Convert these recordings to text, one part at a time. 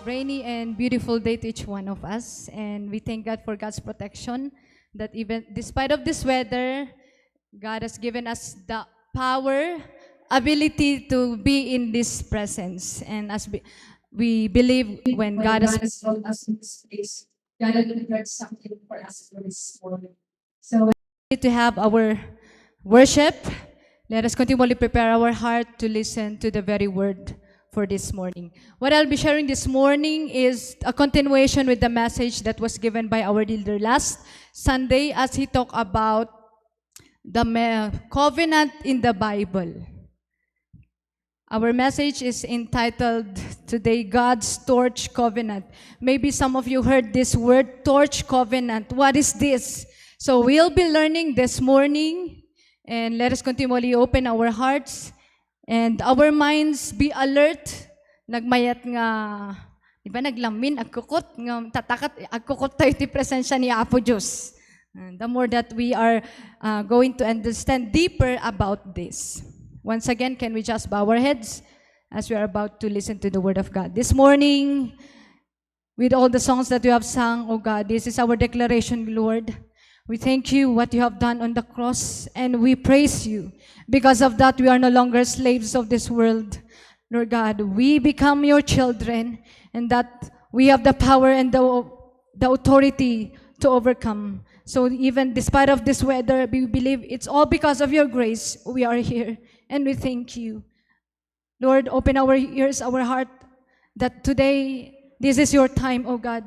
rainy and beautiful day to each one of us. And we thank God for God's protection, that even despite of this weather, God has given us the power, ability to be in this presence. And we believe when When God God has has called us in this place, God has prepared something for us for this morning. So to have our worship, let us continually prepare our heart to listen to the very word for this morning. What I'll be sharing this morning is a continuation with the message that was given by our leader last Sunday as he talked about the covenant in the Bible. Our message is entitled today, God's Torch Covenant. Maybe some of you heard this word, Torch Covenant. What is this? So we'll be learning this morning, and let us continually open our hearts and our minds, be alert. Nagmayat nga, di ba naglamin, agkukot, nga tatakat, agkukot tayo ti presensya ni Apo Diyos. The more that we are going to understand deeper about this. Once again, can we just bow our heads as we are about to listen to the Word of God? This morning, with all the songs that we have sung, oh God, this is our declaration, Lord. We thank you what you have done on the cross, and we praise you. Because of that, we are no longer slaves of this world. Lord God, we become your children, and that we have the power and the authority to overcome. So even despite of this weather, we believe it's all because of your grace we are here, and we thank you. Lord, open our ears, our heart, that today, this is your time, oh God.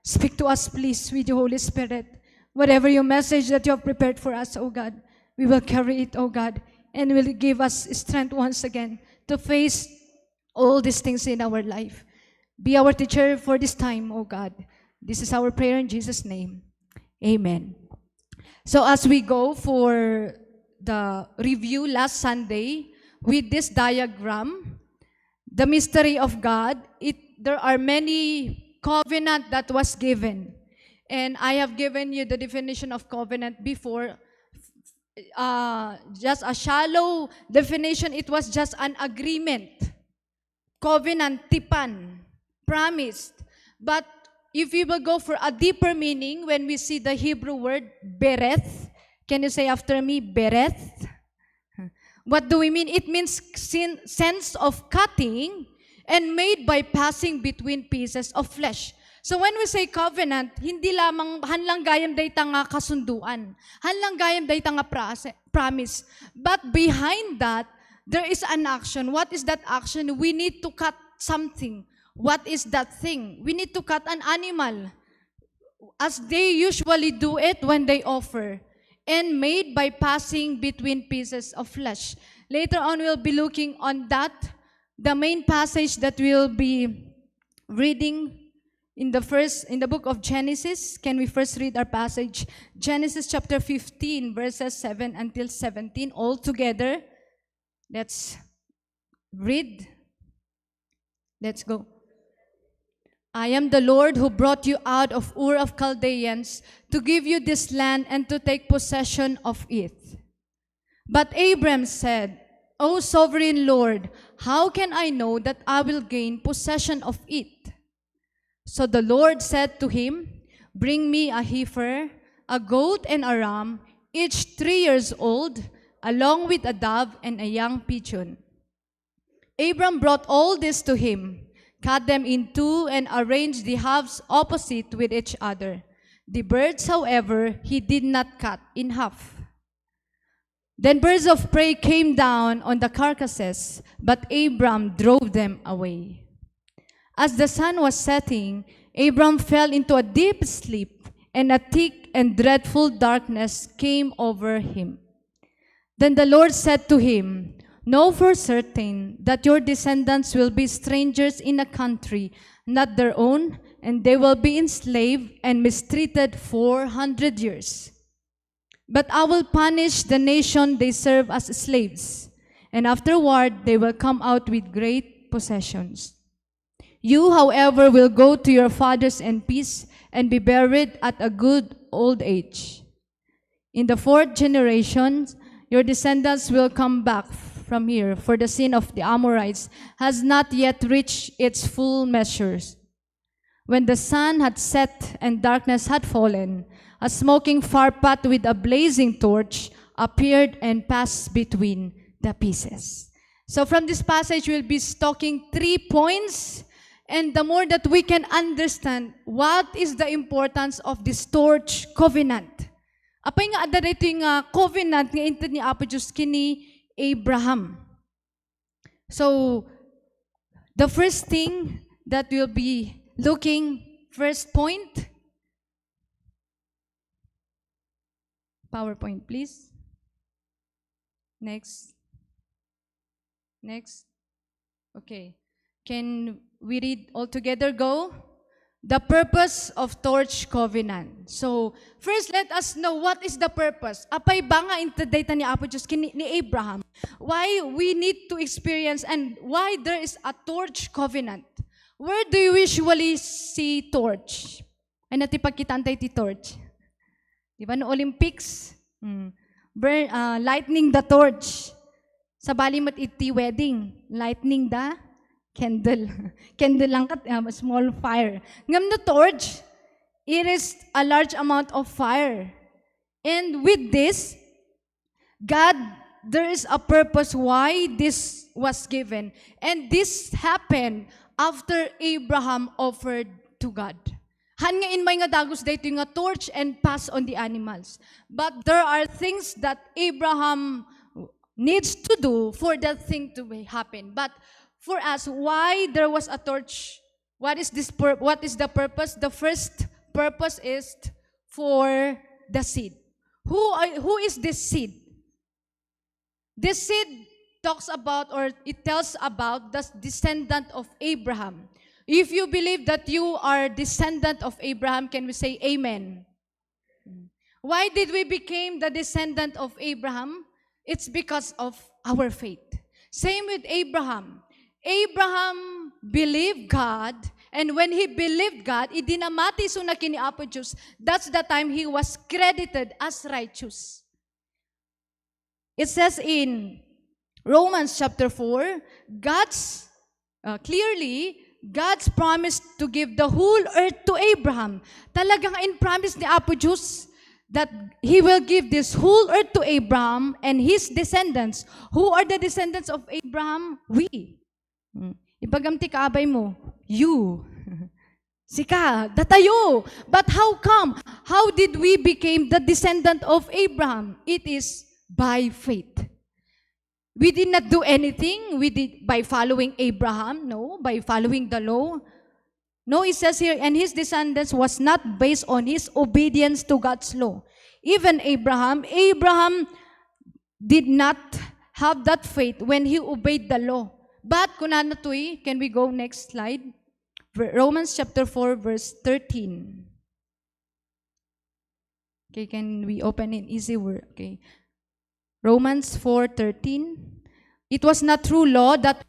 Speak to us, please, with your Holy Spirit. Whatever your message that you have prepared for us, oh God, we will carry it, oh God, and will give us strength once again to face all these things in our life. Be our teacher for this time, oh God. This is our prayer in Jesus' name. Amen. So as we go for the review last Sunday with this diagram, the mystery of God, there are many covenant that was given. And I have given you the definition of covenant before. Just a shallow definition, it was just an agreement. Covenant, tipan, promised. But if we will go for a deeper meaning, when we see the Hebrew word bereth, can you say after me, bereth? What do we mean? It means sense of cutting and made by passing between pieces of flesh. So when we say covenant, hindi lamang hanlang gayam day nga kasunduan. Hanlang gayam day nga promise. But behind that, there is an action. What is that action? We need to cut something. What is that thing? We need to cut an animal, as they usually do it when they offer, and made by passing between pieces of flesh. Later on, we'll be looking on that. The main passage that we'll be reading in the book of Genesis. Can we first read our passage? Genesis chapter 15, verses 7 until 17, all together. Let's read. Let's go. I am the Lord who brought you out of Ur of Chaldeans to give you this land and to take possession of it. But Abram said, O sovereign Lord, how can I know that I will gain possession of it? So the Lord said to him, bring me a heifer, a goat, and a ram, each 3 years old, along with a dove and a young pigeon. Abram brought all this to him, cut them in two, and arranged the halves opposite with each other. The birds, however, he did not cut in half. Then birds of prey came down on the carcasses, but Abram drove them away. As the sun was setting, Abram fell into a deep sleep, and a thick and dreadful darkness came over him. Then the Lord said to him, know for certain that your descendants will be strangers in a country not their own, and they will be enslaved and mistreated 400 years. But I will punish the nation they serve as slaves, and afterward they will come out with great possessions. You, however, will go to your fathers in peace and be buried at a good old age. In the 4th generation, your descendants will come back from here, for the sin of the Amorites has not yet reached its full measures. When the sun had set and darkness had fallen, a smoking fire pot with a blazing torch appeared and passed between the pieces. So from this passage, we'll be talking 3 points. And the more that we can understand what is the importance of this torch covenant. Apay nga ada dito yung covenant nga inted ni Apo Diyos kini Abraham. So, the first thing that we'll be looking, first point. PowerPoint, please. Next. Next. Okay. Can we read all together? Go. The purpose of torch covenant. So, first let us know what is the purpose. Apay ba nga intadayta ni Apo Diyos ni Abraham? Why we need to experience and why there is a torch covenant? Where do you usually see torch? Ay natipagkitaan tayo ti torch. Di ba no Olympics? Lightning the torch. Sa Balimot iti wedding, lightning the candle. Candle lang kat, small fire. Ngam na torch, it is a large amount of fire. And with this, God, there is a purpose why this was given. And this happened after Abraham offered to God. Han nga in may nga dagos dito yung nga torch and pass on the animals. But there are things that Abraham needs to do for that thing to happen. But for us, why there was a torch? What is the purpose? The first purpose is for the seed. Who is this seed? This seed talks about, or it tells about the descendant of Abraham. If you believe that you are descendant of Abraham, can we say amen? Why did we become the descendant of Abraham? It's because of our faith. Same with Abraham. Abraham believed God, and when he believed God, idinamati so na kini Apo Diyos, that's the time he was credited as righteous. It says in Romans chapter 4, God's promise to give the whole earth to Abraham. Talagang in promise ni Apo Diyos that He will give this whole earth to Abraham and his descendants. Who are the descendants of Abraham? We. Ipagamti kaabay mo, you. Sika, datayo. But how come? How did we become the descendant of Abraham? It is by faith. We did not do anything. We did by following Abraham. No, by following the law. No, it says here, and his descendants was not based on his obedience to God's law. Even Abraham did not have that faith when he obeyed the law. But, kunana to'y, can we go next slide? Romans chapter 4, verse 13. Okay, can we open in easy word? Okay. Romans 4:13. It was not through law that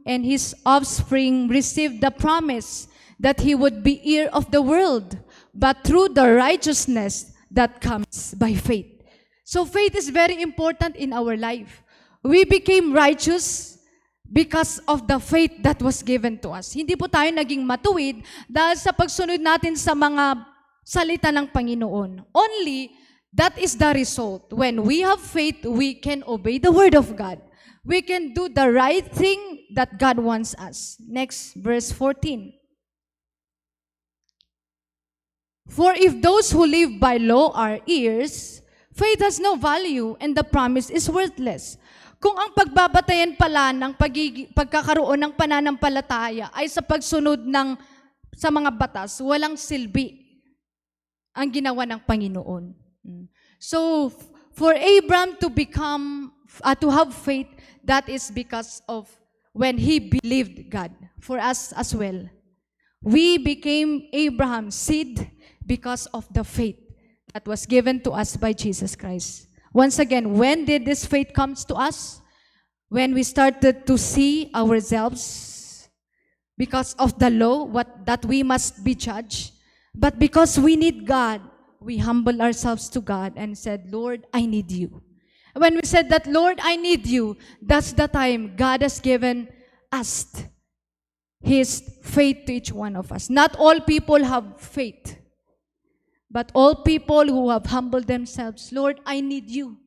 and his offspring received the promise that he would be heir of the world, but through the righteousness that comes by faith. So faith is very important in our life. We became righteous because of the faith that was given to us. Hindi po tayo naging matuwid dahil sa pagsunod natin sa mga salita ng Panginoon. Only that is the result. When we have faith, we can obey the word of God. We can do the right thing that God wants us. Next, verse 14. For if those who live by law are heirs, faith has no value and the promise is worthless. Kung ang pagbabatayan pala ng pagkakaroon ng pananampalataya ay sa pagsunod sa mga batas, walang silbi ang ginawa ng Panginoon. So, for Abraham to have faith, that is because of when he believed God. For us as well. We became Abraham's seed because of the faith that was given to us by Jesus Christ. Once again, when did this faith come to us? When we started to see ourselves because of the law, that we must be judged. But because we need God, we humble ourselves to God and said, Lord, I need you. When we said that, Lord, I need you, that's the time God has given us His faith to each one of us. Not all people have faith, but all people who have humbled themselves, Lord, I need you.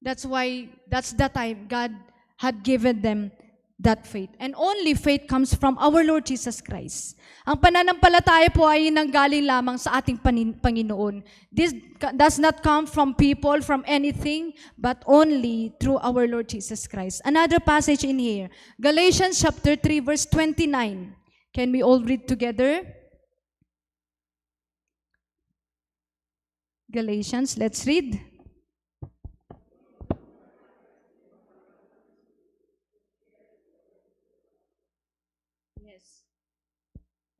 That's why, that's the time God had given them that faith. And only faith comes from our Lord Jesus Christ. Ang pananampalataya po ay nanggaling lamang sa ating Panginoon. This does not come from people, from anything, but only through our Lord Jesus Christ. Another passage in here, Galatians chapter 3, verse 29. Can we all read together? Galatians, let's read.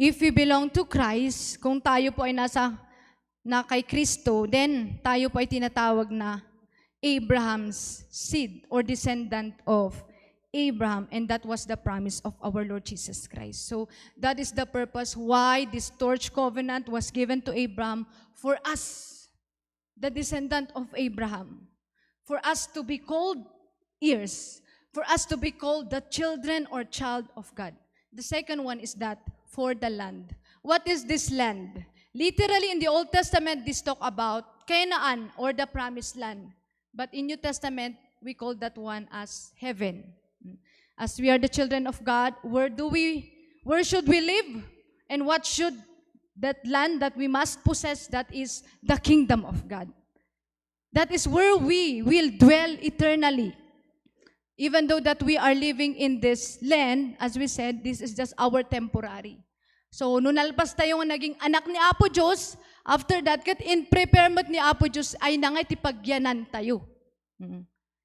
If we belong to Christ, kung tayo po ay na kay Kristo, then tayo po ay tinatawag na Abraham's seed or descendant of Abraham, and that was the promise of our Lord Jesus Christ. So that is the purpose why this torch covenant was given to Abraham, for us, the descendant of Abraham, for us to be called heirs, for us to be called the children or child of God. The second one is that for the land. What is this land? Literally in the Old Testament, this talk about Canaan or the promised land. But in New Testament, we call that one as heaven. As we are the children of God, where should we live? And what should that land that we must possess? That is the kingdom of God. That is where we will dwell eternally. Even though that we are living in this land, as we said, this is just our temporary. So, nung nalpas tayo nga naging anak ni Apo Diyos, after that, kat in prepare mo't ni Apo Diyos, ay nangay tipagyanan tayo.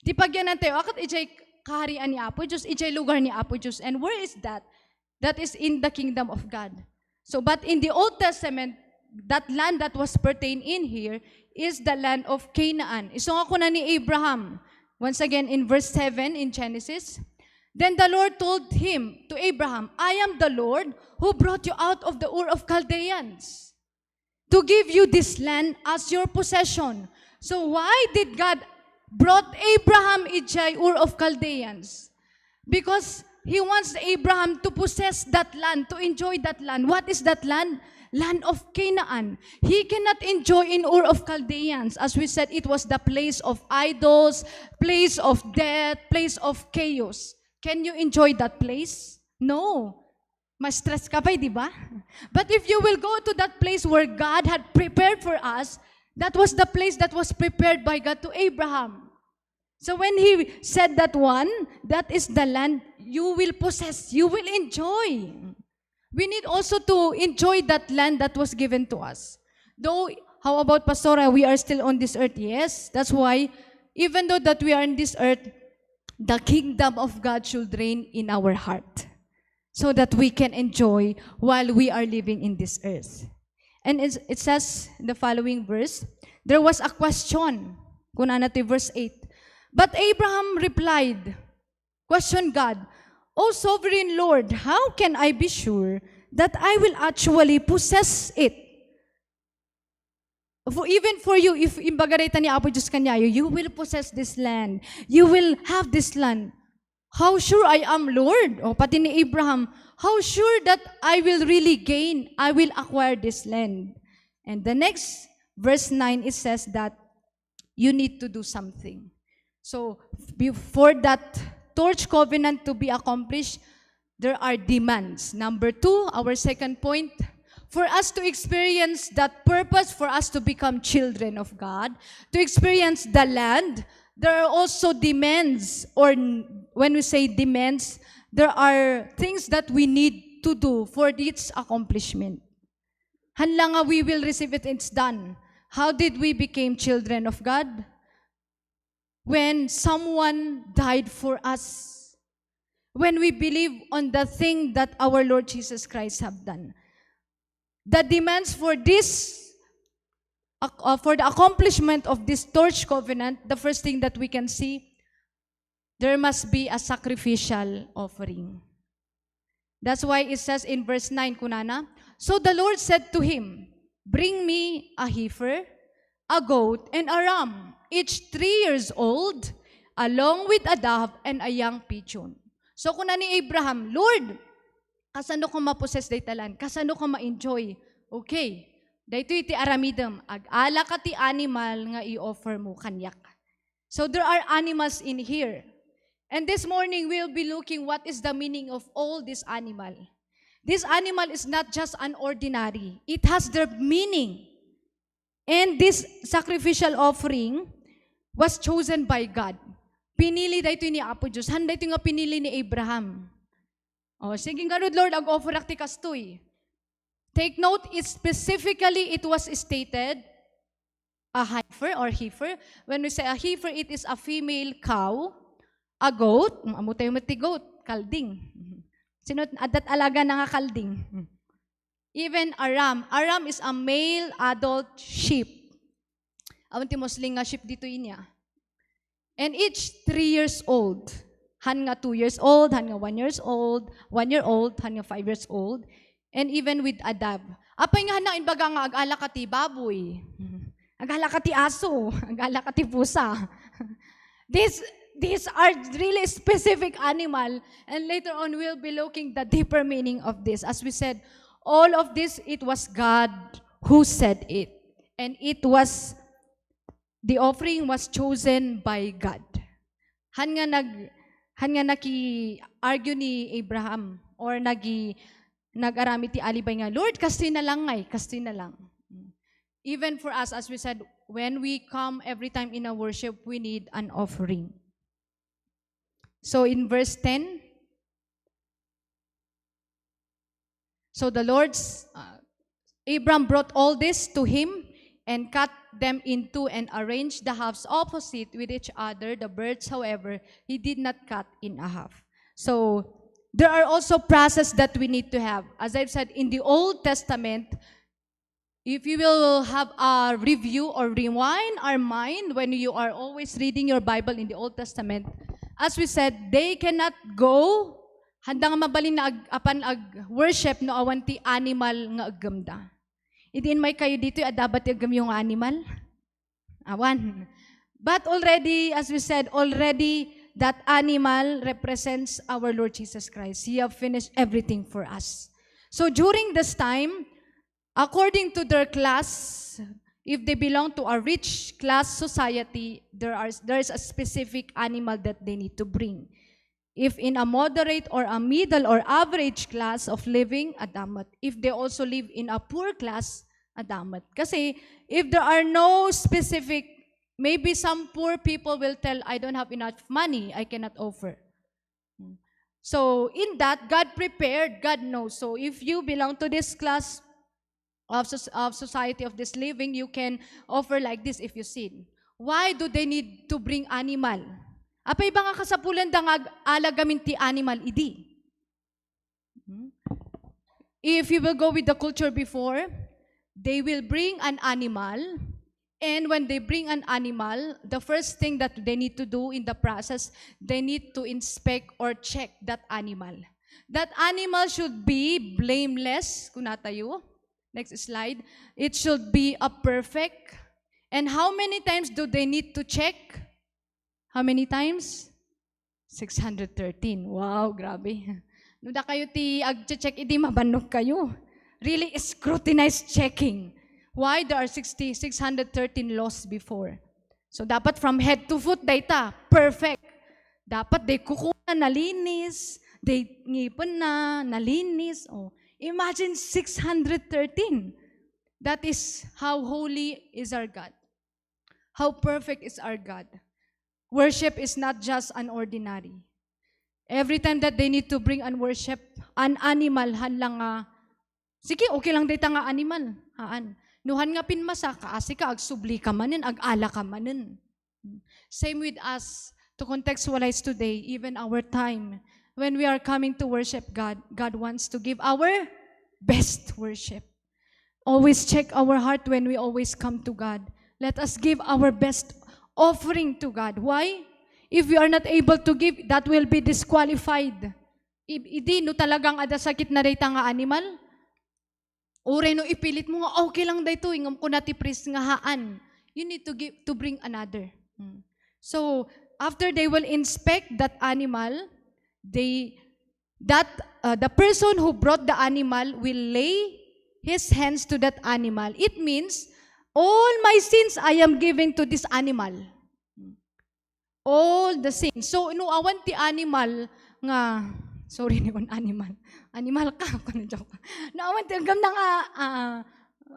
Tipagyanan tayo, akat ijay kaharian ni Apo Diyos, ijay lugar ni Apo Diyos. And where is that? That is in the kingdom of God. So, but in the Old Testament, that land that was pertained in here is the land of Canaan. Isong ako na ni Abraham. Once again, in verse 7 in Genesis, then the Lord told him, to Abraham, I am the Lord who brought you out of the Ur of Chaldeans to give you this land as your possession. So why did God brought Abraham ijay Ur of Chaldeans? Because He wants Abraham to possess that land, to enjoy that land. What is that land? Land of Canaan. He cannot enjoy in Ur of Chaldeans. As we said, it was the place of idols, place of death, place of chaos. Can you enjoy that place? No. Mas stress ka pa, di ba? But if you will go to that place where God had prepared for us, that was the place that was prepared by God to Abraham. So when He said that one, that is the land you will possess, you will enjoy. We need also to enjoy that land that was given to us. Though, how about Pastora, we are still on this earth? Yes, that's why, even though that we are in this earth, the kingdom of God should reign in our heart, so that we can enjoy while we are living in this earth. And it says in the following verse, there was a question, kuna natin verse 8. But Abraham replied, question God, O sovereign Lord, how can I be sure that I will actually possess it? Even for you, if imbagarita ni Apo Diyos kanyayo, you will possess this land. You will have this land. How sure I am, Lord? O pati ni Abraham, how sure that I will really gain, I will acquire this land. And the next, verse 9, it says that you need to do something. So, before that torch covenant to be accomplished, there are demands. Number 2, our second point, for us to experience that purpose, for us to become children of God, to experience the land, there are also demands, or when we say demands, there are things that we need to do for its accomplishment. Hanlang nga we will receive it, it's done. How did we become children of God? When someone died for us. When we believe on the thing that our Lord Jesus Christ have done. The demands for this, for the accomplishment of this torch covenant, the first thing that we can see, there must be a sacrificial offering. That's why it says in verse 9, kunana, so the Lord said to him, bring me a heifer, a goat, and a ram, each 3 years old, along with a dove and a young pigeon. So kuna ni Abraham, Lord, Kasano ko ma-possess day talan? Kasano ko ma-enjoy? Okay. Dayto iti aramidem. Ag-ala ka ti animal nga i-offer mo kanyak. So there are animals in here. And this morning, we'll be looking what is the meaning of all this animal. This animal is not just an ordinary. It has their meaning. And this sacrificial offering was chosen by God. Pinili dayto ni Apo Diyos. Han dayto nga pinili ni Abraham. O, sige nga Lord, ag-offer akti kastoy. Take note, specifically it was stated, a heifer. When we say a heifer, it is a female cow. A goat, amo tayo mati goat, kalding. Sino adat alaga na nga kalding? Even a ram. A ram is a male adult sheep. Awan ti mosling nga sheep dito inya. And each 3 years old. Han nga 2 years old, han nga 1 years old, 1 year old, han nga 5 years old. And even with a dove. Apay nga hanain baga nga ag-ala ka ti baboy. Ag-ala ka ti aso. Ag-ala ka ti pusa. These are really specific animal. And later on, we'll be looking the deeper meaning of this. As we said, all of this, it was God who said it. And the offering was chosen by God. Han nga naki-argue ni Abraham or nag-arami ti alibay nga, Lord, kastoy na lang ngay, kastoy na lang. Even for us, as we said, when we come every time in a worship, we need an offering. So in verse 10, so the Abram brought all this to him and cut them into and arranged the halves opposite with each other. The birds, however, he did not cut in a half. So there are also processes that we need to have. As I've said, in the Old Testament, if you will have a review or rewind our mind when you are always reading your Bible in the Old Testament, as we said, they cannot go handang mabalin na apan worship no awanti animal nga aggamda. Idiin may kayo dito dapat agam yung animal? Awan. But already, as we said, that animal represents our Lord Jesus Christ. He have finished everything for us. So during this time, according to their class, if they belong to a rich class society, there is a specific animal that they need to bring. If in a moderate or a middle or average class of living, adamat. If they also live in a poor class, adamat. Kasi if there are no specific, maybe some poor people will tell, I don't have enough money, I cannot offer. So in that, God prepared, God knows. So if you belong to this class of society of this living, you can offer like this if you sin. Why do they need to bring animal? Apay ba nga kasapulan da nga alagamin ti animal idi? If you will go with the culture before, they will bring an animal, and when they bring an animal, the first thing that they need to do in the process, they need to inspect or check that animal. That animal should be blameless, kunatayo. Next slide. It should be a perfect. And how many times do they need to check? How many times? 613. Wow, grabe. Nuda kayo ti ag-check, idi mabanok kayo. Really scrutinized checking. Why? There are 613 laws before. So dapat from head to foot, data, perfect. Dapat day kukuha nalinis, day ngipon na, nalinis. Oh. Imagine 613. That is how holy is our God. How perfect is our God. Worship is not just an ordinary. Every time that they need to bring an worship, an animal, han lang sige, okay lang dita nga animal. Haan. Nuhan nga pinmasa, kaasi ka, agsubli ka manin, ag-ala ka manin. Same with us, to contextualize today, even our time, when we are coming to worship God, God wants to give our best worship. Always check our heart when we always come to God. Let us give our best offering to God. Why? If we are not able to give, that will be disqualified. Idi, no talagang ada sakit na dayta nga animal, ure no ipilit mo nga, okay lang dayto, ingam ko nati priest nga haan. You need to bring another. So, after they will inspect that animal, they that the person who brought the animal will lay his hands to that animal. It means, all my sins I am giving to this animal. All the sins. So, inuawan ti animal nga, sorry ni on animal. Animal ka, kung joke. Naawan ti agam na nga,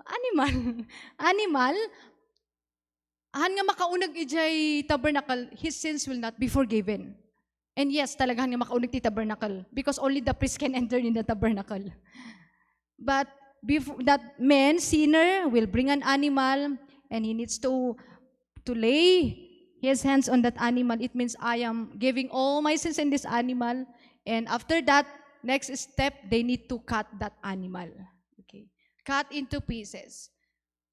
animal. Animal, han nga makaunag ijay tabernacle, his sins will not be forgiven. And yes, talaga han nga makaunag ti tabernacle because only the priest can enter in the tabernacle. But before that man, sinner, will bring an animal and he needs to lay his hands on that animal. It means I am giving all my sins in this animal. And after that, next step, they need to cut that animal. Okay, cut into pieces.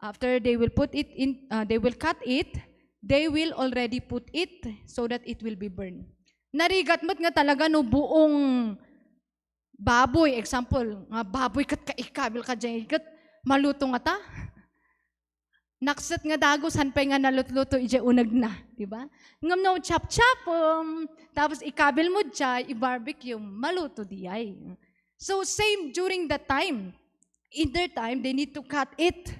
After they will put it in, they will cut it. They will already put it so that it will be burned. Narigat mo't nga talaga no buong baboy, example, nga baboy kat kaikabil ka dyan, kat maluto nga ta. Naksat nga dagos, hanpay nga nalutluto, ije unag na, di ba? Ngam no, chop-chop, tapos ikabil mo dyan, i-barbecue, maluto di ay. So same during that time. In their time, they need to cut it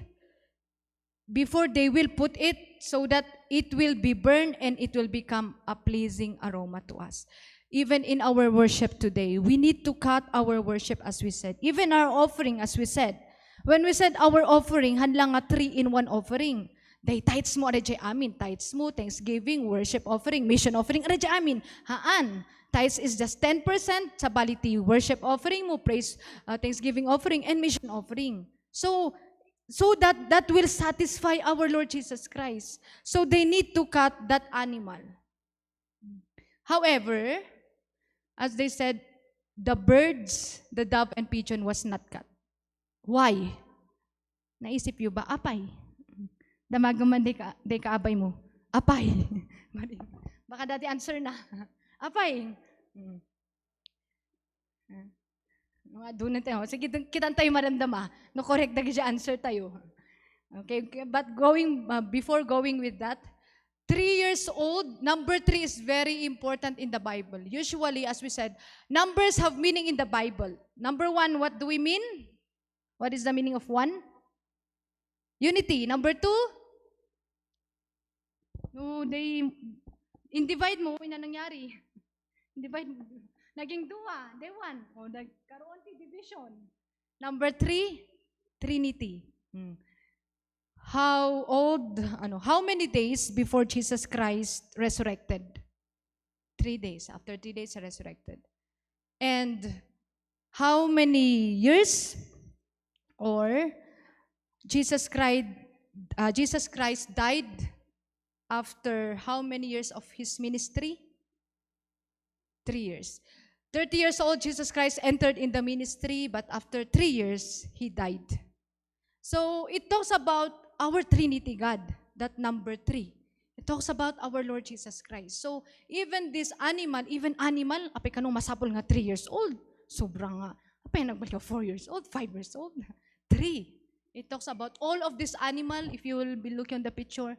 before they will put it so that it will be burned and it will become a pleasing aroma to us. Even in our worship today, we need to cut our worship as we said. Even our offering as we said. When we said our offering, hanlang nga 3-in-1 offering. Day tithes mo, aray amin. Tithes mo, thanksgiving, worship offering, mission offering, aray amin. Haan. Tithes is just 10% sa baliti worship offering mo, praise, thanksgiving offering, and mission offering. So that will satisfy our Lord Jesus Christ. So they need to cut that animal. However, as they said, the birds, the dove and pigeon was not cut. Why? Naisip yung ba? Apay. Damagaman day kaabay mo. Apay. Baka dati answer na. Apay. Mga doon tayo. Sige, kitan tayo marandama. No, correct na siya answer tayo. Okay, but before going with that, 3 years old, number 3 is very important in the Bible. Usually, as we said, numbers have meaning in the Bible. Number 1, what do we mean? What is the meaning of 1? Unity. Number 2? No, in-divide mo, ina nangyari. Divide mo. Naging 2, day 1. O, nagkaroon ti division. Number 3, Trinity. How many days before Jesus Christ resurrected? 3 days. After 3 days, he resurrected. And how many years? Or Jesus Christ died after how many years of his ministry? 3 years. 30 years old, Jesus Christ entered in the ministry, but after 3 years, he died. So it talks about our Trinity God, that number 3. It talks about our Lord Jesus Christ. So even this animal, apay kanong masapol nga 3 years old, sobrang nga, apay nagbalik 4 years old, 5 years old, 3. It talks about all of this animal, if you will be looking on the picture,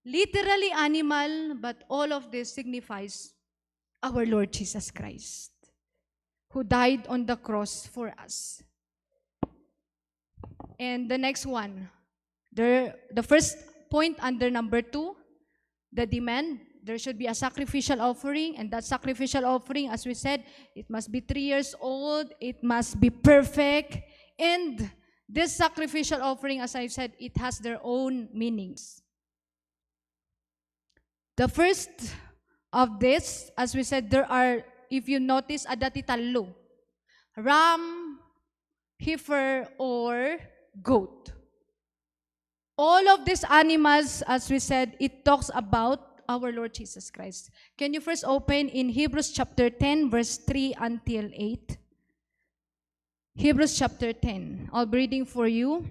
literally animal, but all of this signifies our Lord Jesus Christ, who died on the cross for us. And the next one, the first point under number 2, the demand, there should be a sacrificial offering, and that sacrificial offering, as we said, it must be 3 years old, it must be perfect, and this sacrificial offering, as I said, it has their own meanings. The first of this, as we said, there are, if you notice, adati talo, ram, heifer, or goat. All of these animals, as we said, it talks about our Lord Jesus Christ. Can you first open in Hebrews chapter 10, verse 3 until 8? Hebrews chapter 10. I'll be reading for you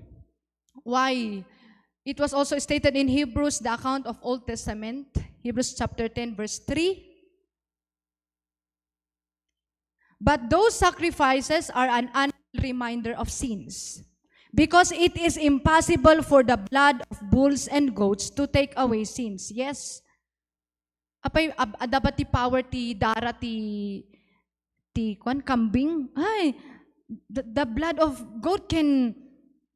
why it was also stated in Hebrews, the account of Old Testament. Hebrews chapter 10, verse 3. But those sacrifices are an annual reminder of sins, because it is impossible for the blood of bulls and goats to take away sins. Yes. Apay dapat ti power ti dara ti kambing. Ay, the blood of goat can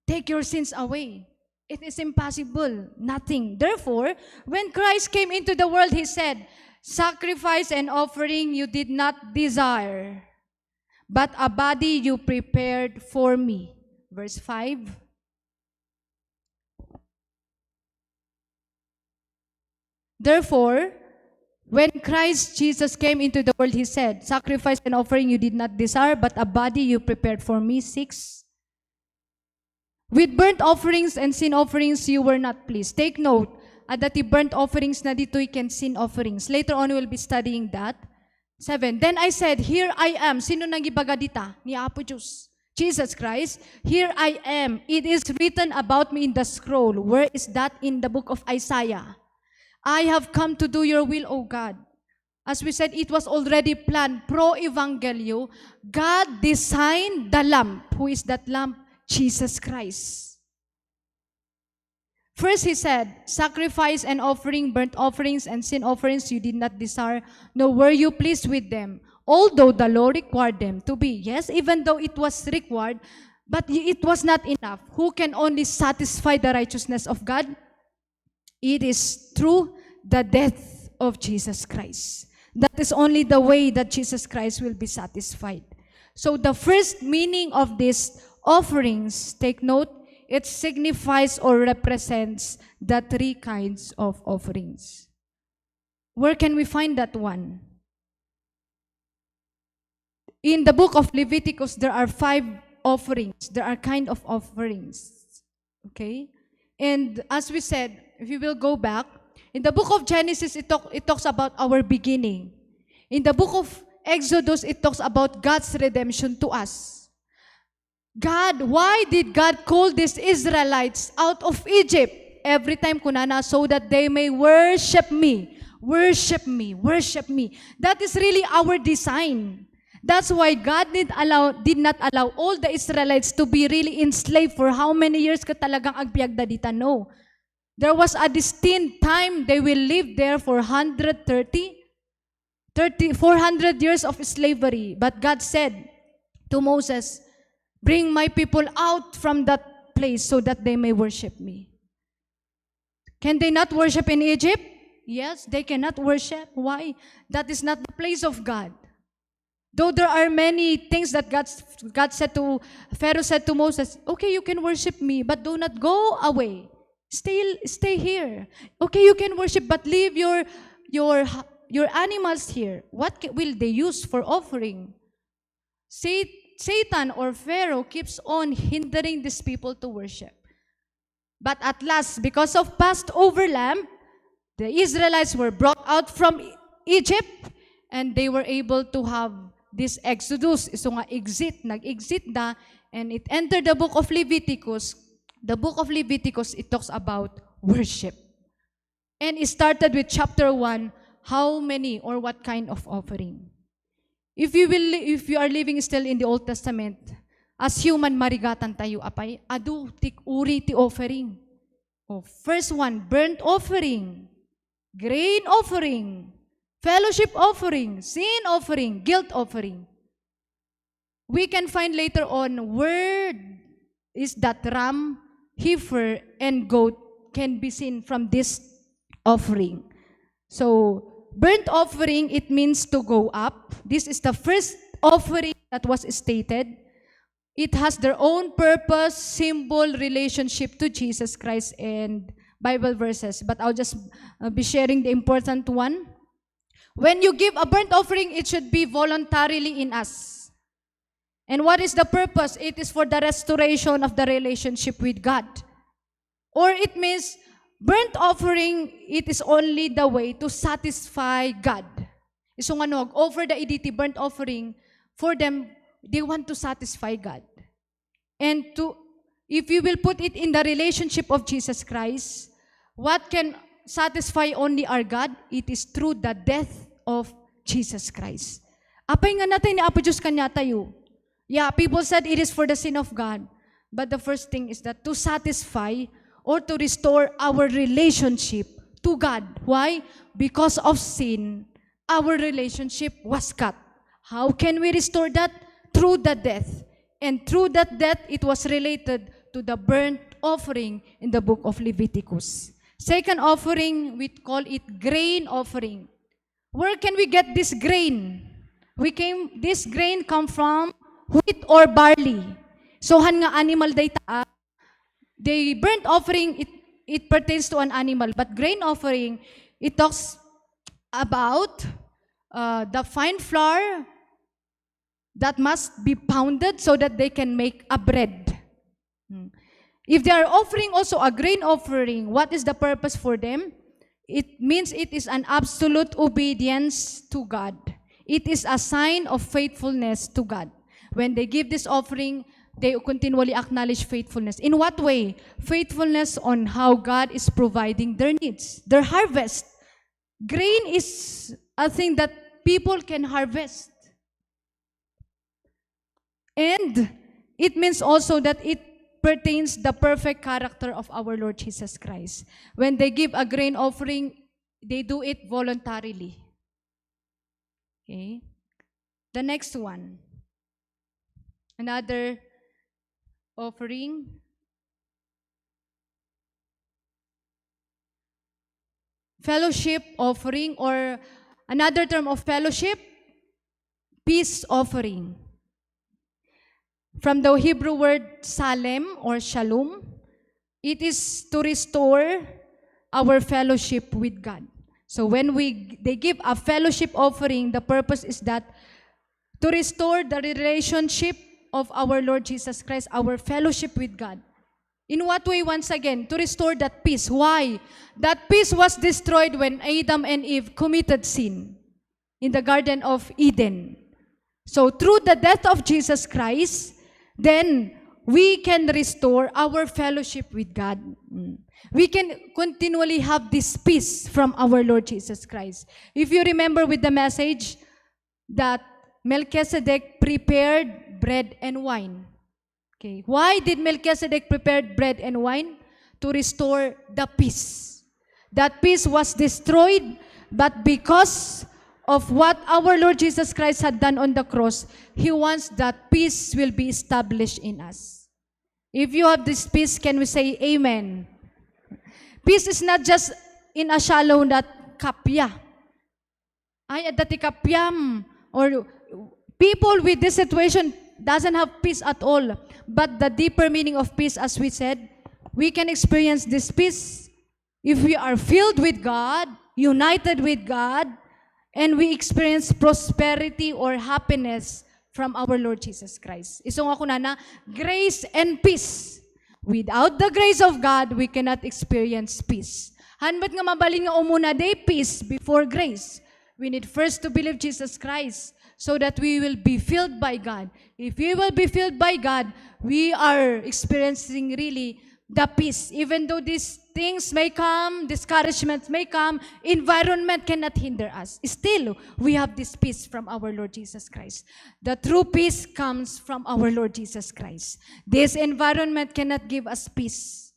take your sins away. It is impossible. Nothing. Therefore, when Christ came into the world, He said, sacrifice and offering you did not desire, but a body you prepared for me. Verse 5. Therefore, when Christ Jesus came into the world, He said, sacrifice and offering you did not desire, but a body you prepared for me. 6. With burnt offerings and sin offerings you were not pleased. Take note, that the burnt offerings na dito can sin offerings. Later on, we'll be studying that. 7. Then I said, here I am. Sino nang ibagadita? Ni Apo Diyos. Jesus Christ. Here I am. It is written about me in the scroll. Where is that? In the book of Isaiah. I have come to do your will, O God. As we said, it was already planned. Pro Evangelio, God designed the lamp. Who is that lamp? Jesus Christ. First, He said, sacrifice and offering, burnt offerings and sin offerings you did not desire, nor were you pleased with them. Although the law required them to be. Yes, even though it was required, but it was not enough. Who can only satisfy the righteousness of God? It is through the death of Jesus Christ. That is only the way that Jesus Christ will be satisfied. So the first meaning of these offerings, take note, it signifies or represents the 3 kinds of offerings. Where can we find that one? In the book of Leviticus, there are 5 offerings. There are kind of offerings. Okay? And as we said, if you will go back, in the book of Genesis, it talks about our beginning. In the book of Exodus, it talks about God's redemption to us. God, why did God call these Israelites out of Egypt? Every time kunana, so that they may worship me. Worship me. Worship me. That is really our design. That's why God did not allow all the Israelites to be really enslaved for how many years ka talagang agbiagdadita? No. There was a distinct time they will live there for 400 years of slavery. But God said to Moses, bring my people out from that place so that they may worship me. Can they not worship in Egypt? Yes, they cannot worship. Why? That is not the place of God. Though there are many things that God said to, Pharaoh said to Moses, okay, you can worship me, but do not go away. Stay here. Okay, you can worship, but leave your animals here. What will they use for offering? Satan or Pharaoh keeps on hindering these people to worship. But at last, because of Passover lamb, the Israelites were brought out from Egypt and they were able to have this Exodus. So nga nag-exit na, and it entered the book of Leviticus. The book of Leviticus, it talks about worship. And it started with chapter 1, how many or what kind of offering. If you are living still in the Old Testament, as human marigatan tayo apay, adu tik uri ti offering. Oh, first one, burnt offering, grain offering, fellowship offering, sin offering, guilt offering. We can find later on where is that ram, heifer, and goat can be seen from this offering. So, burnt offering, it means to go up. This is the first offering that was stated. It has their own purpose, symbol, relationship to Jesus Christ and Bible verses. But I'll just be sharing the important one. When you give a burnt offering, it should be voluntarily in us. And what is the purpose? It is for the restoration of the relationship with God. Or it means, burnt offering, it is only the way to satisfy God. So nga offer the iditi burnt offering, for them, they want to satisfy God. And if you will put it in the relationship of Jesus Christ, what can satisfy only our God? It is through the death of Jesus Christ. Apay nga natin ni Apo Diyos kanya tayo. Yeah, people said it is for the sin of God. But the first thing is that to satisfy or to restore our relationship to God. Why? Because of sin, our relationship was cut. How can we restore that? Through the death. And through that death, it was related to the burnt offering in the book of Leviticus. Second offering, we call it grain offering. Where can we get this grain? This grain come from wheat or barley. So, han nga animal data, the burnt offering, it pertains to an animal. But grain offering, it talks about the fine flour that must be pounded so that they can make a bread. If they are offering also a grain offering, what is the purpose for them? It means it is an absolute obedience to God. It is a sign of faithfulness to God. When they give this offering, they continually acknowledge faithfulness. In what way? Faithfulness on how God is providing their needs, their harvest. Grain is a thing that people can harvest. And it means also that it pertains the perfect character of our Lord Jesus Christ. When they give a grain offering, they do it voluntarily. Okay? The next one. Another offering. Fellowship offering, or another term of fellowship, peace offering. From the Hebrew word salem or shalom, it is to restore our fellowship with God. So when they give a fellowship offering, the purpose is that to restore the relationship of our Lord Jesus Christ, our fellowship with God. In what way? Once again, to restore that peace. Why? That peace was destroyed when Adam and Eve committed sin in the Garden of Eden. So through the death of Jesus Christ, then we can restore our fellowship with God. We can continually have this peace from our Lord Jesus Christ. If you remember with the message that Melchizedek prepared bread and wine. Okay. Why did Melchizedek prepare bread and wine? To restore the peace. That peace was destroyed, but because of what our Lord Jesus Christ had done on the cross, He wants that peace will be established in us. If you have this peace, can we say amen? Peace is not just in a shallow that kapya. Ay, dati kapyam. Or people with this situation doesn't have peace at all. But the deeper meaning of peace, as we said, we can experience this peace if we are filled with God, united with God, and we experience prosperity or happiness from our Lord Jesus Christ. Isong ako na grace and peace. Without the grace of God, we cannot experience peace. Hanbat nga mabaling nga umuna day peace before grace. We need first to believe Jesus Christ so that we will be filled by God. If we will be filled by God, we are experiencing really the peace. Even though these things may come, discouragements may come, environment cannot hinder us. Still, we have this peace from our Lord Jesus Christ. The true peace comes from our Lord Jesus Christ. This environment cannot give us peace.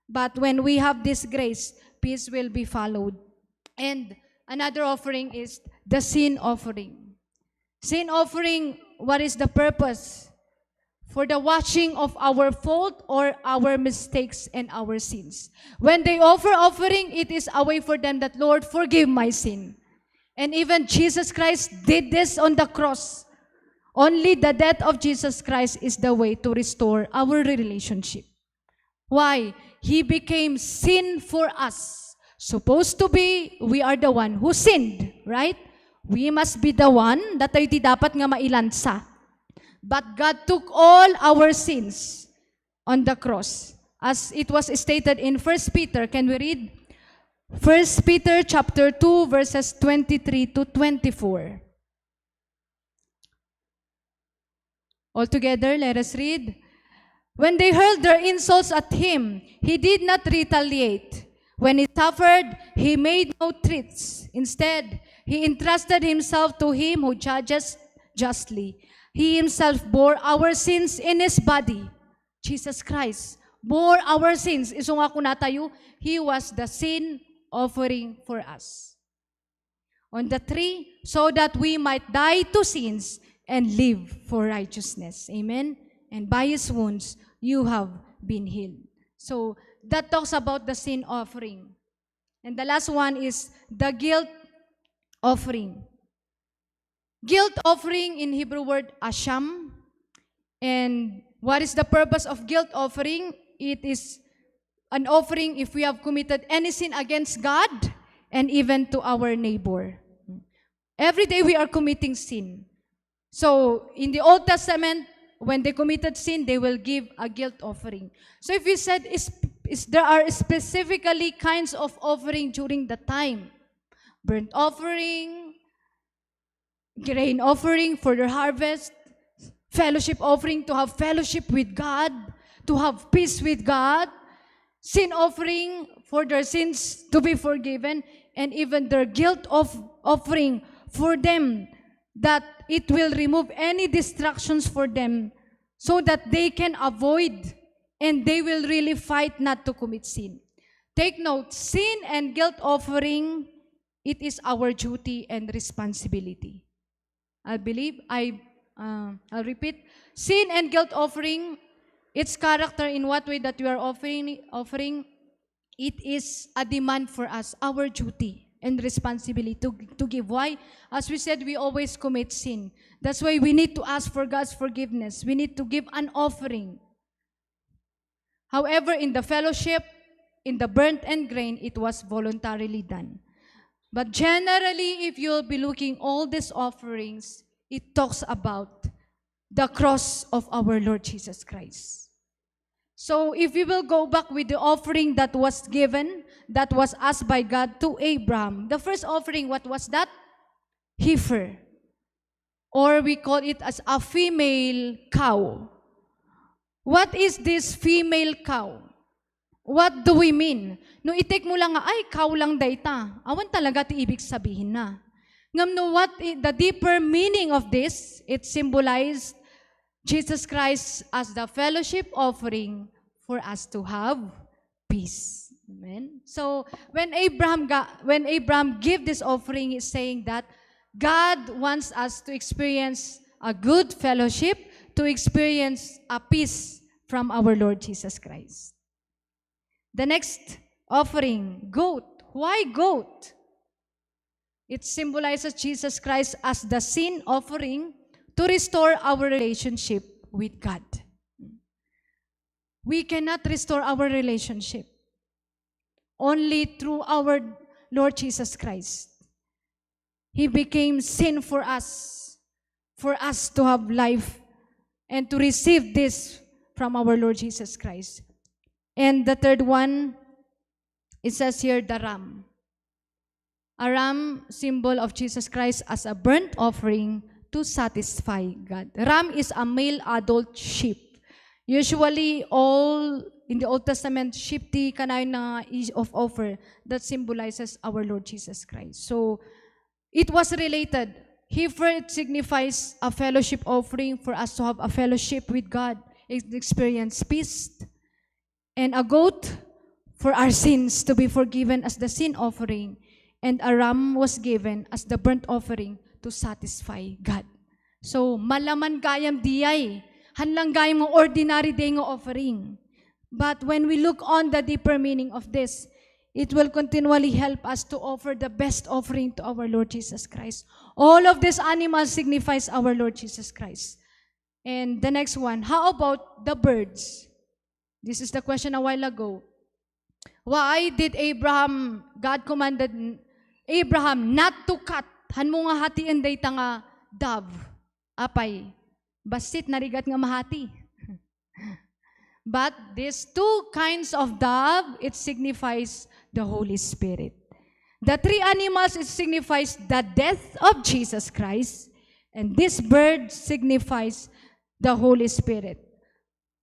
But when we have this grace, peace will be followed. And another offering is the sin offering. Sin offering, what is the purpose? For the washing of our fault or our mistakes and our sins. When they offer offering, it is a way for them that, Lord, forgive my sin. And even Jesus Christ did this on the cross. Only the death of Jesus Christ is the way to restore our relationship. Why? He became sin for us. Supposed to be, we are the one who sinned, right? We must be the one that ay di dapat nga mailansa. But God took all our sins on the cross. As it was stated in 1 Peter, can we read? 1 Peter chapter 2, verses 23 to 24. All together, let us read. When they hurled their insults at him, he did not retaliate. When he suffered, he made no threats. Instead, he entrusted himself to him who judges justly. He himself bore our sins in his body. Jesus Christ bore our sins. Isong ako na tayo, he was the sin offering for us. on the tree so that we might die to sins and live for righteousness. Amen? And by His wounds, you have been healed. So, that talks about the sin offering. And the last one is the guilt offering. Guilt offering in Hebrew word asham. And what is the purpose of guilt offering? It is an offering if we have committed any sin against God and even to our neighbor. Every day we are committing sin. So in the Old Testament, when they committed sin, they will give a guilt offering. So if we said there are specifically kinds of offering during the time, burnt offering, grain offering for their harvest, fellowship offering to have fellowship with God, to have peace with God, sin offering for their sins to be forgiven, and even their guilt offering for them, that it will remove any distractions for them so that they can avoid and they will really fight not to commit sin. Take note, sin and guilt offering, it is our duty and responsibility. I'll repeat, sin and guilt offering, its character in what way that we are offering, it is a demand for us, our duty and responsibility to give. Why? As we said, we always commit sin. That's why we need to ask for God's forgiveness. We need to give an offering. However, in the fellowship, in the burnt and grain, it was voluntarily done. But generally, if you'll be looking all these offerings, it talks about the cross of our Lord Jesus Christ. So if we will go back with the offering that was given, that was asked by God to Abraham, the first offering, what was that? Heifer. Or we call it as a female cow. What is this female cow? What do we mean? No itik mo lang nga, ay, cow lang dayta. Awan talaga ti ibig sabihin na. Ngam no, what the deeper meaning of this, it symbolized Jesus Christ as the fellowship offering for us to have peace. Amen. So when Abraham gave this offering, he's saying that God wants us to experience a good fellowship, to experience a peace from our Lord Jesus Christ. The next offering, goat. Why goat? It symbolizes Jesus Christ as the sin offering to restore our relationship with God. We cannot restore our relationship only through our Lord Jesus Christ. He became sin for us to have life and to receive this from our Lord Jesus Christ. And the third one, it says here, the ram. A ram, symbol of Jesus Christ as a burnt offering to satisfy God. Ram is a male adult sheep. Usually, all in the Old Testament, sheep ti kanay na of offer that symbolizes our Lord Jesus Christ. So, it was related. Heifer, it signifies a fellowship offering for us to have a fellowship with God, experience peace. And a goat for our sins to be forgiven as the sin offering. And a ram was given as the burnt offering to satisfy God. So, malaman gayam diyay. Hanlang gayam mo ordinary day nga offering. But when we look on the deeper meaning of this, it will continually help us to offer the best offering to our Lord Jesus Christ. All of these animals signifies our Lord Jesus Christ. And the next one, how about the birds? This is the question a while ago. Why did God commanded Abraham not to cut? Han mo nga hatiin day nga dove. Apay, basit narigat nga mahati. But these two kinds of dove, it signifies the Holy Spirit. The three animals, it signifies the death of Jesus Christ. And this bird signifies the Holy Spirit.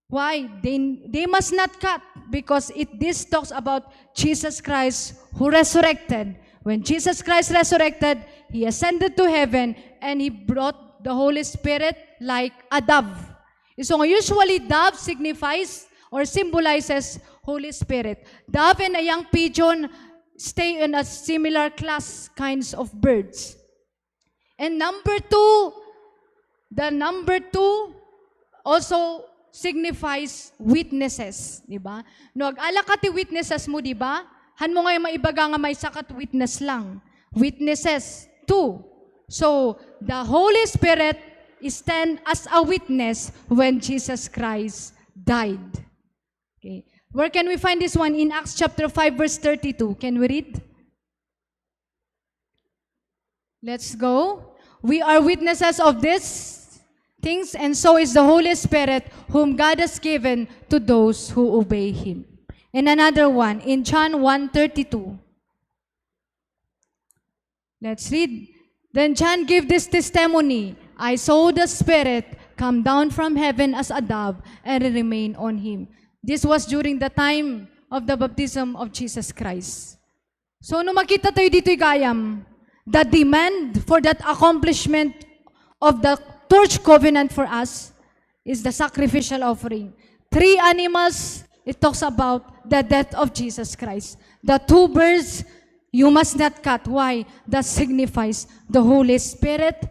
Why? They must not cut because this talks about Jesus Christ who resurrected. When Jesus Christ resurrected, He ascended to heaven and He brought the Holy Spirit like a dove. So usually dove signifies or symbolizes Holy Spirit. Dove and a young pigeon, stay in a similar class kinds of birds. And number two, the number two also signifies witnesses, di ba? No, ag-ala ka ti witnesses mo, di ba? Han mo ngayon maibaga nga may sakat witness lang. Witnesses, two. So, the Holy Spirit stand as a witness when Jesus Christ died. Okay. Where can we find this one? In Acts chapter 5, verse 32. Can we read? Let's go. We are witnesses of these things, and so is the Holy Spirit, whom God has given to those who obey Him. And another one, in John 1:32. Let's read. Then John gave this testimony, I saw the Spirit come down from heaven as a dove and remain on Him. This was during the time of the baptism of Jesus Christ. So, nung makita tayo dito'y gayam, the demand for that accomplishment of the torch covenant for us is the sacrificial offering. 3 animals, it talks about the death of Jesus Christ. The 2 birds, you must not cut. Why? That signifies the Holy Spirit,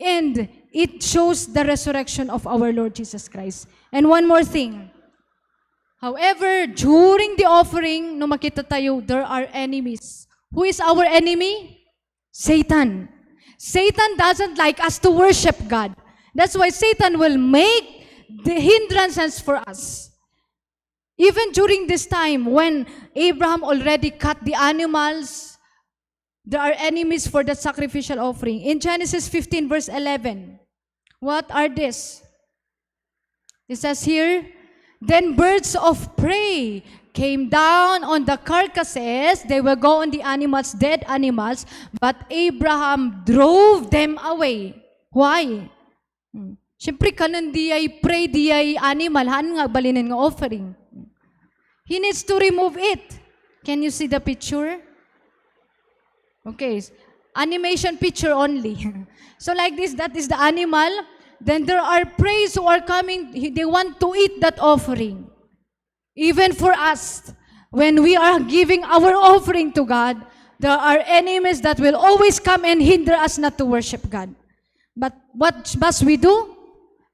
and it shows the resurrection of our Lord Jesus Christ. And one more thing. However, during the offering, no makita tayo, there are enemies. Who is our enemy? Satan. Satan doesn't like us to worship God. That's why Satan will make the hindrances for us. Even during this time, when Abraham already cut the animals, there are enemies for the sacrificial offering. In Genesis 15, verse 11, what are this? It says here, then birds of prey came down on the carcasses. They will go on the animals, dead animals, but Abraham drove them away. Why? Siyempre, kanon di ay prey, di ay animal, han nga balinin nga offering. He needs to remove it. Can you see the picture? Okay, animation picture only. So like this, that is the animal. Then there are preys who are coming, they want to eat that offering. Even for us, when we are giving our offering to God, there are enemies that will always come and hinder us not to worship God. But what must we do?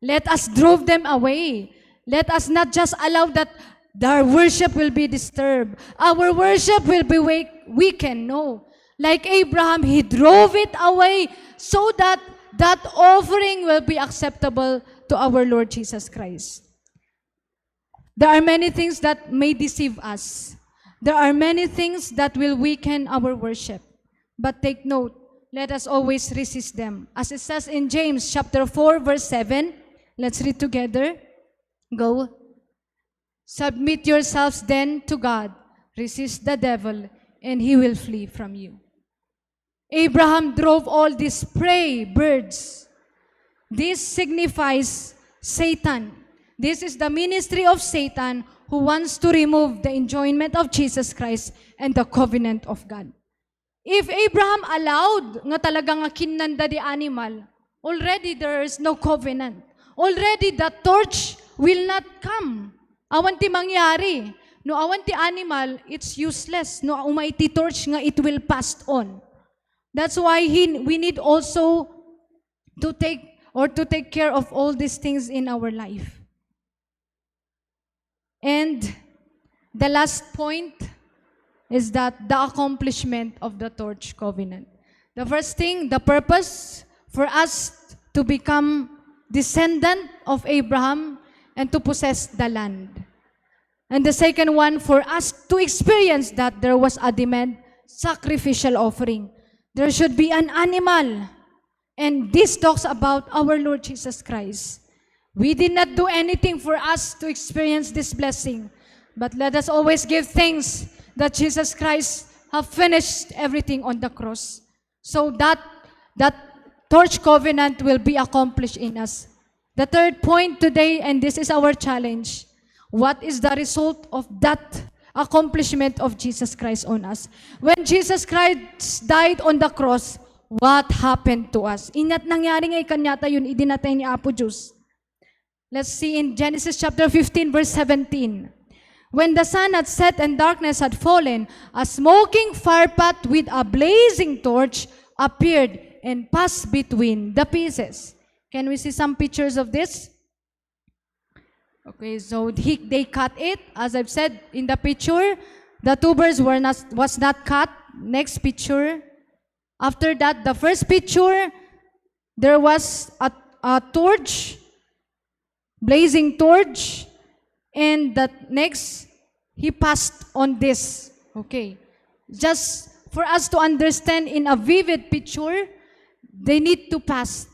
Let us drive them away. Let us not just allow that their worship will be disturbed. Our worship will be weakened. No. Like Abraham, he drove it away so that that offering will be acceptable to our Lord Jesus Christ. There are many things that may deceive us. There are many things that will weaken our worship. But take note, let us always resist them. As it says in James chapter 4, verse 7, let's read together. Go. Submit yourselves then to God. Resist the devil, and he will flee from you. Abraham drove all these prey birds. This signifies Satan. This is the ministry of Satan who wants to remove the enjoyment of Jesus Christ and the covenant of God. If Abraham allowed nga talaga nga kinanda the animal, already there is no covenant. Already the torch will not come. Awan ti mangyari. No awan ti animal, it's useless. No umay ti torch nga it will pass on. That's why we need also to take care of all these things in our life. And the last point is that the accomplishment of the torch covenant. The first thing, the purpose for us to become descendant of Abraham and to possess the land. And the second one, for us to experience that there was a demand, sacrificial offering. There should be an animal. And this talks about our Lord Jesus Christ. We did not do anything for us to experience this blessing. But let us always give thanks that Jesus Christ have finished everything on the cross. So that torch covenant will be accomplished in us. The third point today, and this is our challenge, what is the result of that accomplishment of Jesus Christ on us? When Jesus Christ died on the cross, what happened to us? Inat nangyari nga ikanyata yun, idinatay ni Apo Diyos. Let's see in Genesis chapter 15, verse 17. When the sun had set and darkness had fallen, a smoking firepot with a blazing torch appeared and passed between the pieces. Can we see some pictures of this? Okay, so they cut it. As I've said in the picture, the tubers was not cut. Next picture. After that, the first picture, there was a torch, blazing torch, and the next, he passed on this. Okay. Just for us to understand in a vivid picture, they need to pass.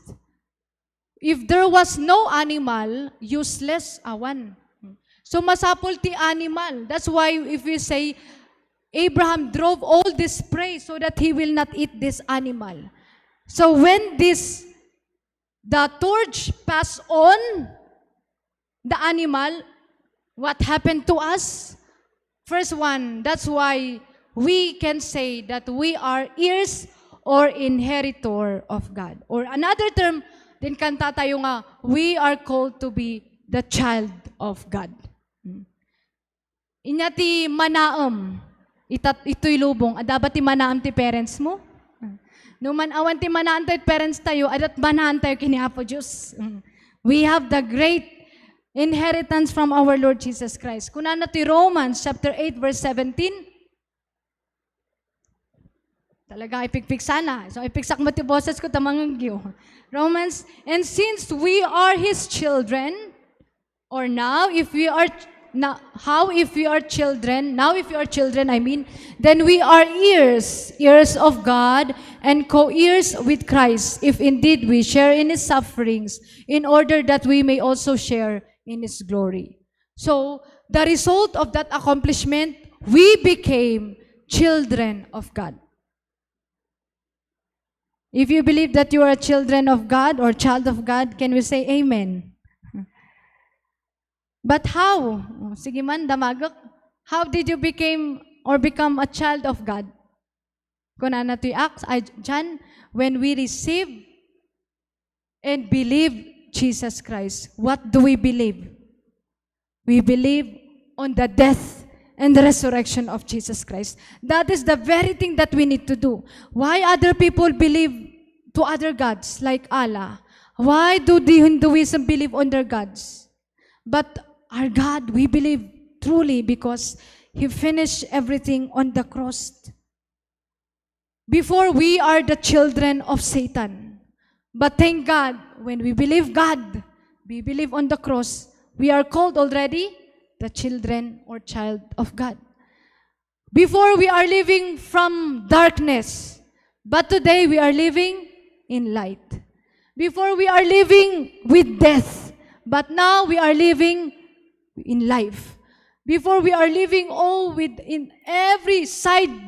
If there was no animal, useless awan. So masapol ti animal. That's why if we say, Abraham drove all this prey so that he will not eat this animal. So when the torch passed on the animal, what happened to us? First one, that's why we can say that we are heirs or inheritor of God. Or another term, din kanta tayo nga, we are called to be the child of God. Inya ti manaam, ito'y lubong, dapat ti manaam ti parents mo. No man awan ti manaam ti parents tayo, adat manaam tayo kini Apo Diyos. We have the great inheritance from our Lord Jesus Christ. Kunana ti Romans chapter 8 verse 17. Talaga ipikpik sana. So ipiksak mo ti boses ko tamangagyo. Romans, and since we are His children, or now if we are children, then we are heirs of God and co-heirs with Christ, if indeed we share in His sufferings, in order that we may also share in His glory. So, the result of that accomplishment, we became children of God. If you believe that you are a children of God or child of God, can we say amen? But how? Sige man, damagak. How did you become a child of God? Kung ano to Acts, John, when we receive and believe Jesus Christ, what do we believe? We believe on the death and the resurrection of Jesus Christ. That is the very thing that we need to do. Why other people believe to other gods like Allah? Why do the Hinduism believe on their gods? But our God, we believe truly because He finished everything on the cross. Before, we are the children of Satan. But thank God, when we believe God, we believe on the cross, we are called already the children or child of God. Before, we are living from darkness, but today we are living in light. Before, we are living with death, but now we are living in life. Before, we are living in every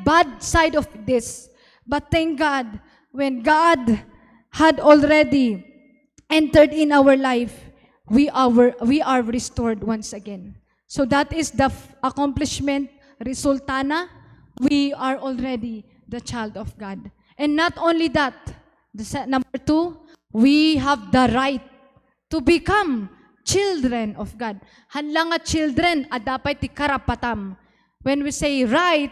bad side of this. But thank God, when God had already entered in our life, we are restored once again. So that is the accomplishment, resultana, we are already the child of God. And not only that, number 2, we have the right to become children of God. Hanlang nga children, dapat ti karapatam. When we say right,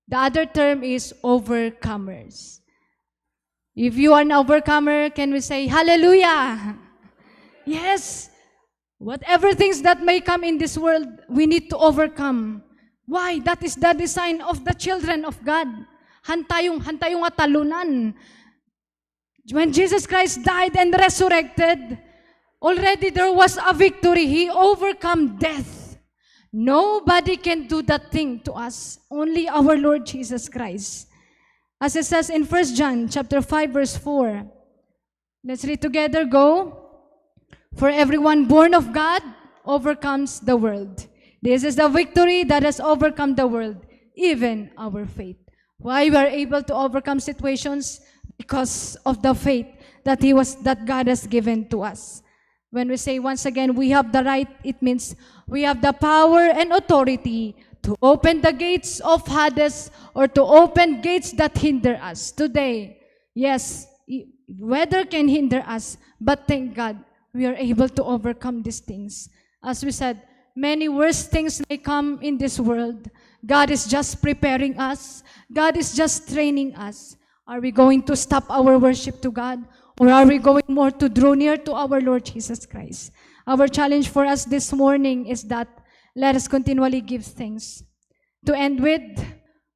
the other term is overcomers. If you are an overcomer, can we say hallelujah? Yes. Whatever things that may come in this world, we need to overcome. Why? That is the design of the children of God. Hantayong nga talunan. When Jesus Christ died and resurrected, already there was a victory. He overcome death. Nobody can do that thing to us. Only our Lord Jesus Christ. As it says in 1 John chapter 5 verse 4. Let's read together. Go. For everyone born of God overcomes the world. This is the victory that has overcome the world, even our faith. Why we are able to overcome situations? Because of the faith that God has given to us. When we say once again, we have the right, it means we have the power and authority to open the gates of Hades or to open gates that hinder us. Today, yes, weather can hinder us, but thank God, we are able to overcome these things. As we said, many worse things may come in this world, God is just preparing us. God is just training us. Are we going to stop our worship to God? Or are we going more to draw near to our Lord Jesus Christ? Our challenge for us this morning is that let us continually give thanks. To end with,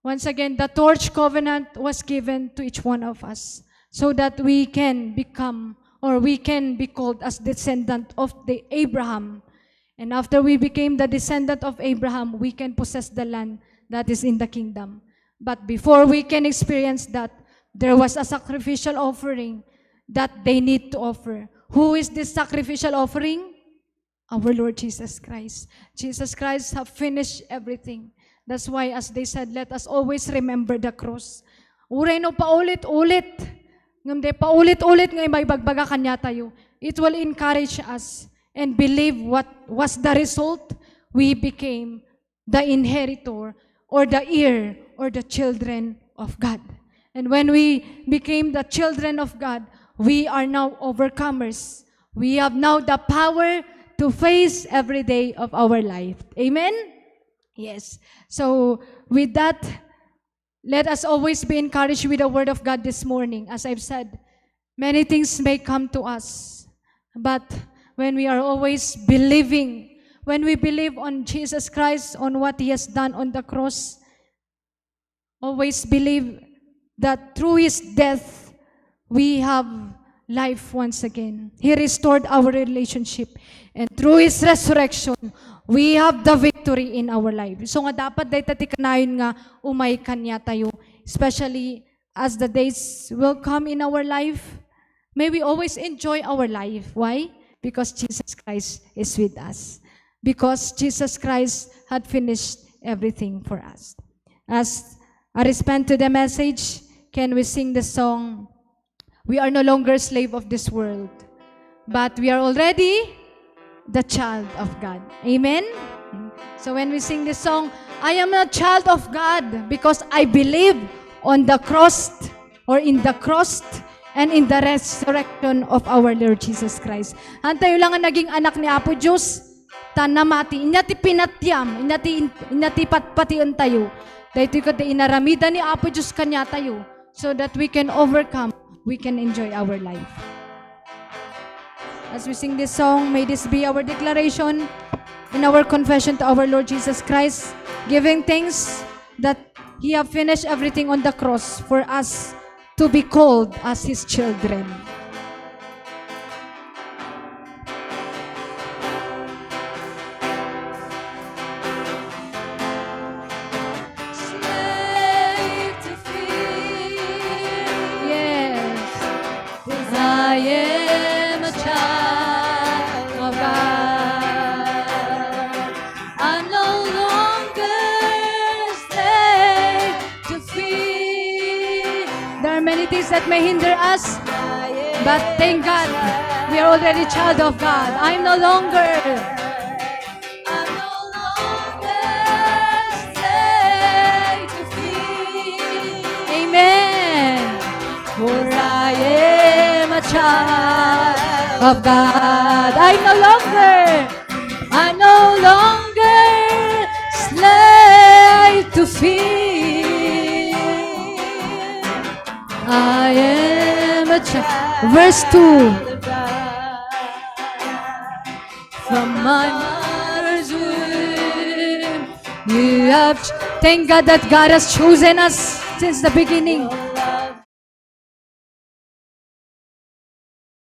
once again, the torch covenant was given to each one of us so that we can become, or we can be called as descendant of the Abraham. And after we became the descendant of Abraham, we can possess the land that is in the kingdom. But before we can experience that, there was a sacrificial offering that they need to offer. Who is this sacrificial offering? Our Lord Jesus Christ. Jesus Christ have finished everything. That's why, as they said, let us always remember the cross. Uray no paulit-ulit. Ngamde paulit-ulit ngay may bagbaga kanya tayo. It will encourage us and believe what was the result. We became the inheritor or the heir or the children of God. And when we became the children of God, we are now overcomers. We have now the power to face every day of our life. Amen? Yes. So with that, let us always be encouraged with the Word of God this morning. As I've said, many things may come to us. But when we are always believing, when we believe on Jesus Christ, on what He has done on the cross, always believe that through His death, we have life once again. He restored our relationship. And through His resurrection, we have the victory in our life. So nga dapat day tatikanayon nga umay kanya tayo. Especially as the days will come in our life, may we always enjoy our life. Why? Because Jesus Christ is with us. Because Jesus Christ had finished everything for us. As I respond to the message, can we sing the song, we are no longer slave of this world, but we are already the child of God. Amen? So when we sing this song, I am a child of God because I believe on the cross, or in the cross and in the resurrection of our Lord Jesus Christ. Hantayo lang ang naging anak ni Apo Diyos, tanamati, inyati pinatyam, inyati patpation tayo. Dahito ko inaramida ni Apo Diyos kanya tayo, so that we can overcome, we can enjoy our life. As we sing this song, may this be our declaration in our confession to our Lord Jesus Christ, giving thanks that He have finished everything on the cross for us to be called as His children. Slave to fear, yes, 'cause I am a child of God. I'm no longer slave to fear. There are many things that may hinder us, but thank God, we are already child of God. I'm no longer slave to fear. Amen. For I am a child of God. I'm no longer slave to fear. I am a child. Verse 2. From my mother's womb, you have. Thank God that God has chosen us since the beginning.